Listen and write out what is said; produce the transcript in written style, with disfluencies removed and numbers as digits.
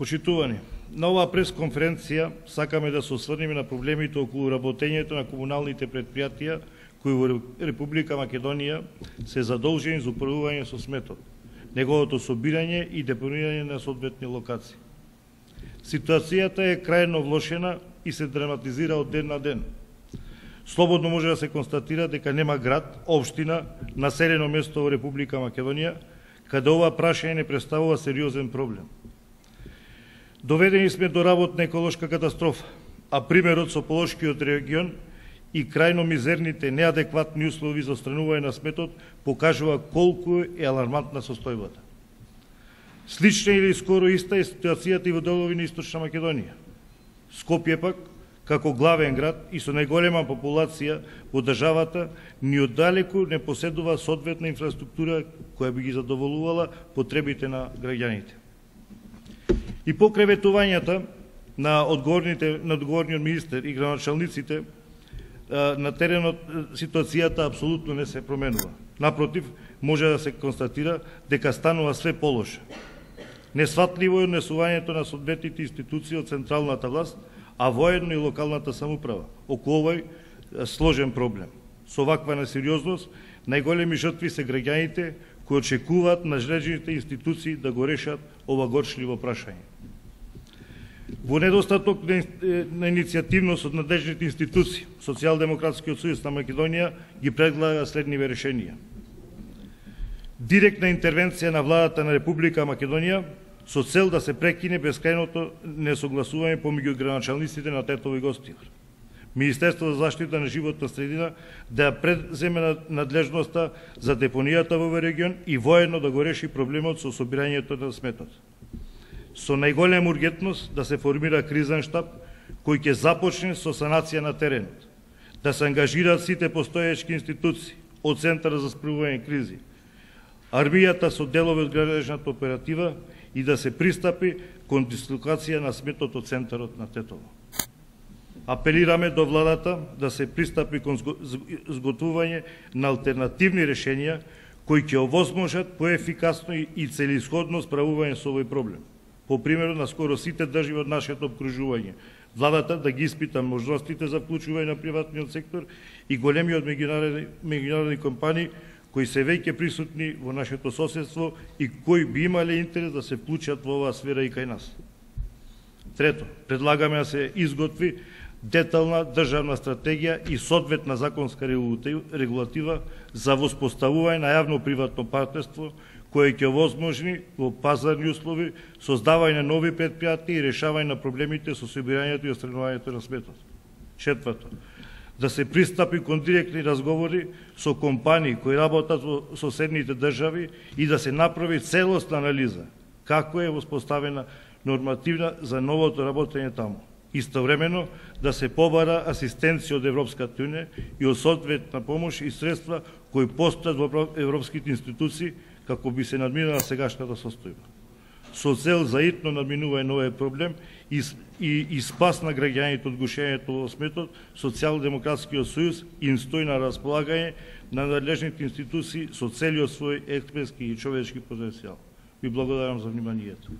Почитувани, на оваа пресконференција сакаме да се осврнеме на проблемите околу работењето на комуналните предпријатија кои во Република Македонија се задолжени за управување со сметот, неговото собирање и депонирање на соодветни локации. Ситуацијата е крајно влошена и се драматизира од ден на ден. Слободно може да се констатира дека нема град, општина, населено место во Република Македонија каде ова прашање не представува сериозен проблем. Доведени сме до работна еколошка катастрофа, а примерот со Полошкиот регион и крајно мизерните неадекватни услови за отстранување на сметот покажува колку е алармантна состојбата. Слична или скоро иста е ситуацијата и во делови на Источна Македонија. Скопје пак, како главен град и со најголема популација во државата, ни оддалеку не поседува соодветна инфраструктура која би ги задоволувала потребите на граѓаните. И покрај ветувањата на одговорниот министер и градоначалниците, на теренот ситуацијата апсолутно не се променува. Напротив, може да се констатира дека станува све полоша. Несватливо е однесувањето на соодветните институции од централната власт, а воедно и локалната самоуправа околу овој сложен проблем. Со ваква несериозност, најголеми жртви се граѓаните кои очекуваат надлежните институции да го решат ова горчливо прашање. Во недостаток на иницијативност од надлежните институции, Социјалдемократскиот сојуз на Македонија ги предлага следниве решенија. Директна интервенција на владата на Република Македонија со цел да се прекине бескрајното несогласување помеѓу градоначалниците на Тетово и Гостивар. Министерството за заштита на животна средина да ја преземе надлежноста за депонијата во овој регион и воедно да го реши проблемот со собирањето на сметот. Со најголема ургентност да се формира кризен штаб кој ќе започне со санација на теренот, да се ангажираат сите постоечки институции од Центар за справување кризи, армијата со делови од граничната оператива и да се пристапи кон дислокација на сметот од центарот на Тетово. Апелираме до владата да се пристапи кон зготвување на алтернативни решенија кои ќе овозможат поефикасно и целисходно справување со овој проблем. По примерот на скоро сите држави од нашето обкружување, владата да ги испита можностите за вклучување на приватниот сектор и големиот меѓународни компании кои се веќе присутни во нашето соседство и кои би имале интерес да се вклучат во оваа сфера и кај нас. Трето, предлагаме да се изготви детална државна стратегија и соодветна законска регулатива за воспоставување на јавно-приватно партнерство кој ќе овозможни во пазарни услови создавање на нови предпријатија и решавање на проблемите со собирањето и отстранувањето на сметот. Четврто, да се пристапи кон директни разговори со компании кои работат во соседните држави и да се направи целосна анализа како е воспоставена нормативна за новото работење таму. Истовремено да се побара асистенција од Европската унија и од соодветна помош и средства кои постојат во европските институции како би се надминала сегашната состојба. Со цел за итно надминување на овој проблем и спас на граѓаните од гушењето во сметот, Социјалдемократскиот сојуз им стои на располагање на надлежните институции со целиот свој експертски и човечки потенцијал. Ви благодарам за вниманието.